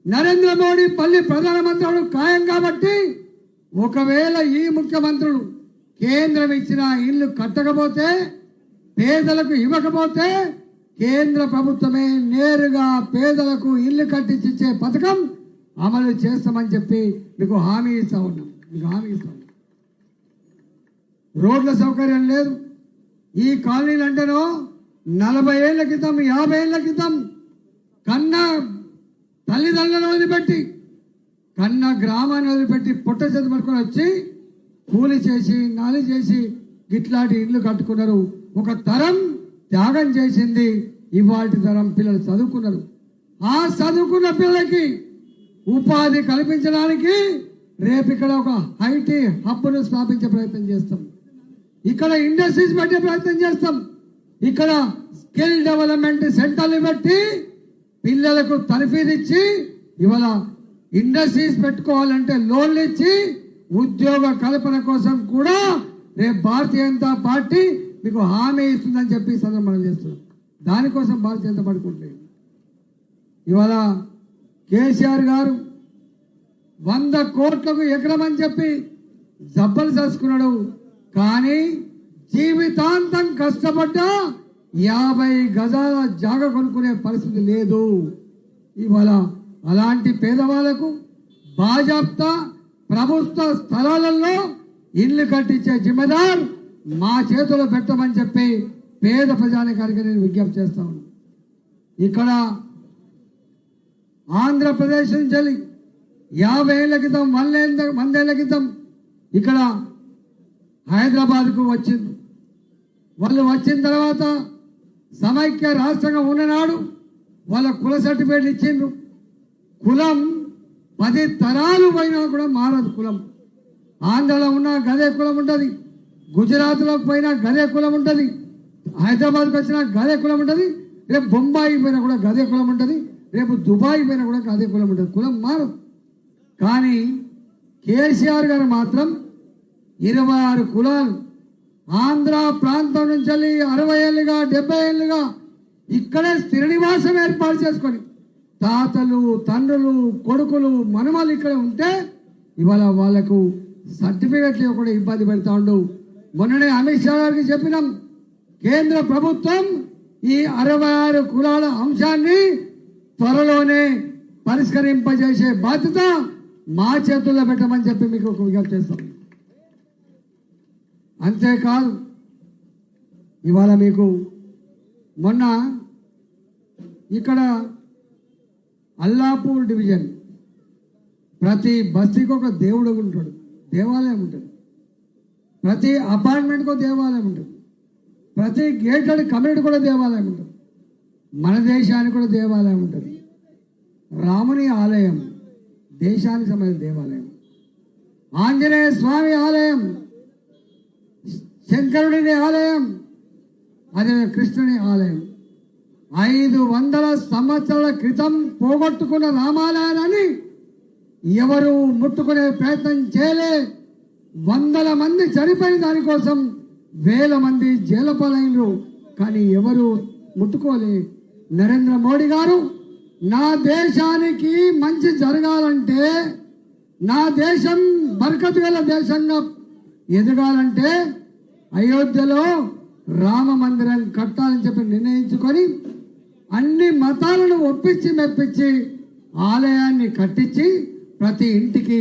నరేంద్ర మోడీ ప్రధానమంత్రులు ఖాయం కాబట్టి ఒకవేళ ఈ ముఖ్యమంత్రులు కేంద్రం ఇచ్చిన ఇల్లు కట్టకపోతే, పేదలకు ఇవ్వకపోతే కేంద్ర ప్రభుత్వమే నేరుగా పేదలకు ఇల్లు కట్టించే పథకం అమలు చేస్తామని చెప్పి మీకు హామీ ఇస్తా ఉన్నాం. రోడ్ల సౌకర్యం లేదు. ఈ కాలనీలు అంటేనో 40 ఏళ్ల క్రితం 50 ఏళ్ల క్రితం కన్న తల్లిదండ్రులను వదిలిపెట్టి, కన్న గ్రామాన్ని వదిలిపెట్టి పుట్ట చేతి పట్టుకొని వచ్చి కూలి చేసి నాలి చేసి ఇట్లాంటి ఇల్లు కట్టుకున్నారు. ఒక తరం త్యాగం చేసింది. ఇవాటి తరం పిల్లలు చదువుకున్నారు. ఆ చదువుకున్న పిల్లలకి ఉపాధి కల్పించడానికి రేపు ఇక్కడ ఒక ఐటీ హబ్ను స్థాపించే ప్రయత్నం చేస్తాం. ఇక్కడ ఇండస్ట్రీస్ పెట్టే ప్రయత్నం చేస్తాం. ఇక్కడ స్కిల్ డెవలప్మెంట్ సెంటర్లు పెట్టి పిల్లలకు తర్ఫీదు ఇచ్చి ఇవాళ ఇండస్ట్రీస్ పెట్టుకోవాలంటే లోన్లు ఇచ్చి ఉద్యోగ కల్పన కోసం కూడా రేపు భారతీయ జనతా పార్టీ మీకు హామీ ఇస్తుందని చెప్పి సందర్భం చేస్తున్నాం. దానికోసం భారతీయ జనతా పార్టీ ఉంటుంది. ఇవాళ కేసీఆర్ గారు 100 కోట్లకు ఎకరం అని చెప్పి జబ్బలు చేసుకున్నాడు. కానీ జీవితాంతం కష్టపడ్డా 50 గజాల జాగ కొనుక్కునే పరిస్థితి లేదు. ఇవాళ అలాంటి పేదవాళ్లకు బాజాప్తా ప్రభుత్వ స్థలాలలో ఇల్లు కట్టించే జిమ్మదార్ మా చేతిలో పెట్టమని చెప్పి పేద ప్రజానికానికి నేను విజ్ఞప్తి చేస్తా ఉన్నాను. ఇక్కడ ఆంధ్రప్రదేశ్ నుంచి 50 ఏళ్ల క్రితం 100 ఏళ్ల క్రితం ఇక్కడ హైదరాబాద్కు వచ్చింది. వాళ్ళు వచ్చిన తర్వాత సమైక్య రాష్ట్రంగా ఉన్ననాడు వాళ్ళ కుల సర్టిఫికేట్ ఇచ్చిండ్రు. కులం 10 తరాలు పోయినా కూడా మారదు కులం. ఆంధ్రలో ఉన్న గదే కులం ఉంటుంది, గుజరాత్లోకి పోయినా గదే కులం ఉంటుంది, హైదరాబాద్కి వచ్చినా గదే కులం ఉంటుంది, రేపు బొంబాయి పోయినా కూడా గదే కులం ఉంటుంది, రేపు దుబాయ్ పోయినా కూడా గదే కులం ఉంటుంది. కులం మారదు. కానీ కేసీఆర్ గారు మాత్రం 26 కులాలు ఆంధ్ర ప్రాంతం నుంచి 60 ఏళ్ళుగా 70 ఏళ్ళుగా ఇక్కడే స్థిర నివాసం ఏర్పాటు చేసుకొని తాతలు తండ్రులు కొడుకులు మనమలు ఇక్కడ ఉంటే ఇవాళ వాళ్లకు సర్టిఫికెట్లు కూడా ఇబ్బంది పెడతా ఉండు. మొన్ననే అమిత్ షా గారికి చెప్పినాం, కేంద్ర ప్రభుత్వం ఈ 66 కులాల అంశాన్ని త్వరలోనే పరిష్కరింపజేసే బాధ్యత మా చేతుల్లో పెట్టమని చెప్పి మీకు ఒక విజ్ఞప్తి చేస్తాం. అంతేకాదు ఇవాళ మీకు మొన్న ఇక్కడ అల్లాపూర్ డివిజన్ ప్రతి బస్తీకి ఒక దేవుడు ఉంటాడు, దేవాలయం ఉంటుంది. ప్రతి అపార్ట్మెంట్కు దేవాలయం ఉంటుంది. ప్రతి గేటెడ్ కమ్యూనిటీ కూడా దేవాలయం ఉంటుంది. మన దేశానికి కూడా దేవాలయం ఉంటుంది. రాముని ఆలయం దేశానికి సంబంధించిన దేవాలయం, ఆంజనేయ స్వామి ఆలయం, శంకరుడిని ఆలయం, అదే కృష్ణుని ఆలయం. 500 సంవత్సరాల క్రితం పోగొట్టుకున్న రామాలయాన్ని ఎవరు ముట్టుకునే ప్రయత్నం చేయలే. 100 మంది చనిపోయిన దానికోసం 1000 మంది జైలుపాలైనరు. కానీ ఎవరు ముట్టుకోలే. నరేంద్ర మోడీ గారు నా దేశానికి మంచి జరగాలంటే, నా దేశం బర్కత్ గల దేశంగా ఎదగాలంటే అయోధ్యలో రామ మందిరం కట్టాలని చెప్పి నిర్ణయించుకొని అన్ని మతాలను ఒప్పించి మెప్పించి ఆలయాన్ని కట్టించి ప్రతి ఇంటికి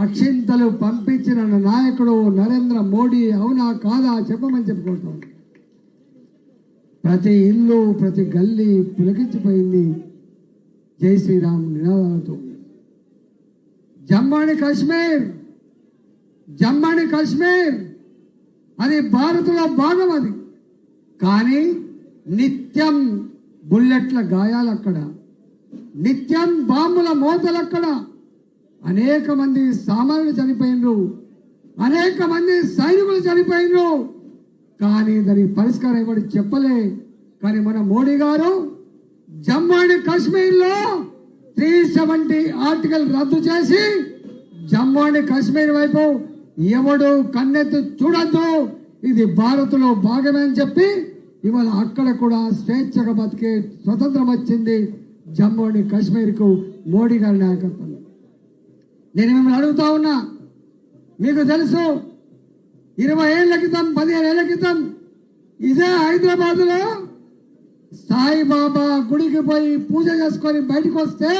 అక్షింతలు పంపించిన నాయకుడు నరేంద్ర మోడీ. అవునా కాదా చెప్పమని చెప్పుకుంటాం. ప్రతి ఇల్లు ప్రతి గల్లీ పులకించిపోయింది జై శ్రీరామ్ నినాదాలతో. జమ్మూ అండ్ కాశ్మీర్ అది భారత్లో భాగం. అది కానీ నిత్యం బుల్లెట్ల గాయాలు అక్కడ, నిత్యం బాంబుల మోతలు అక్కడ. అనేక మంది సామాన్యులు చనిపోయినరు, అనేక మంది సైనికులు చనిపోయినరు. కానీ దానికి పరిష్కారం ఎవరు చెప్పలే. కానీ మన మోడీ గారు జమ్మూ అండ్ కాశ్మీర్లో 370 ఆర్టికల్ రద్దు చేసి జమ్మూ అండ్ కాశ్మీర్ వైపు ఎవడు కన్నెత్తి చూడద్దు, ఇది భారత్లో భాగమే అని చెప్పి ఇవాళ అక్కడ కూడా స్వేచ్ఛగా బతికే స్వతంత్రం వచ్చింది. జమ్మూ అండ్ కాశ్మీర్కు మోడీ గారి నాయకత్వంలో. నేను మిమ్మల్ని అడుగుతా ఉన్నా, మీకు తెలుసు 20 ఏళ్ల క్రితం 15 ఏళ్ల క్రితం ఇదే హైదరాబాద్లో సాయిబాబా గుడికి పోయి పూజ చేసుకొని బయటకు వస్తే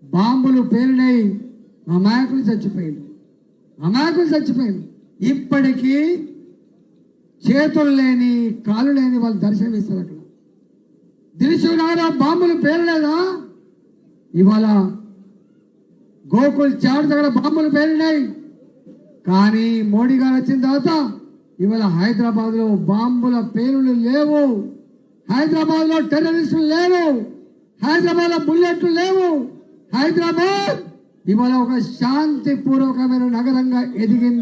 బాంబులు పేలినాయి, అమాయకులు చచ్చిపోయింది. ఇప్పటికీ చేతులు లేని కాళ్ళు లేని వాళ్ళు దర్శనం ఇస్తారు. అక్కడ దిల్సుఖ్నగర్ బాంబులు పేలలేదా? ఇవాళ గోకుల్ చాట్ దగ్గర బాంబులు పేలినాయి. కానీ మోడీ గారు వచ్చిన తర్వాత ఇవాళ హైదరాబాద్ లో బాంబుల పేలులు లేవు, హైదరాబాద్ లో టెర్రరిస్టులు లేవు, హైదరాబాద్ లో బుల్లెట్లు లేవు. హైదరాబాద్ ఇవాళ ఒక శాంతిపూర్వకమైన నగరంగా ఎదిగింది.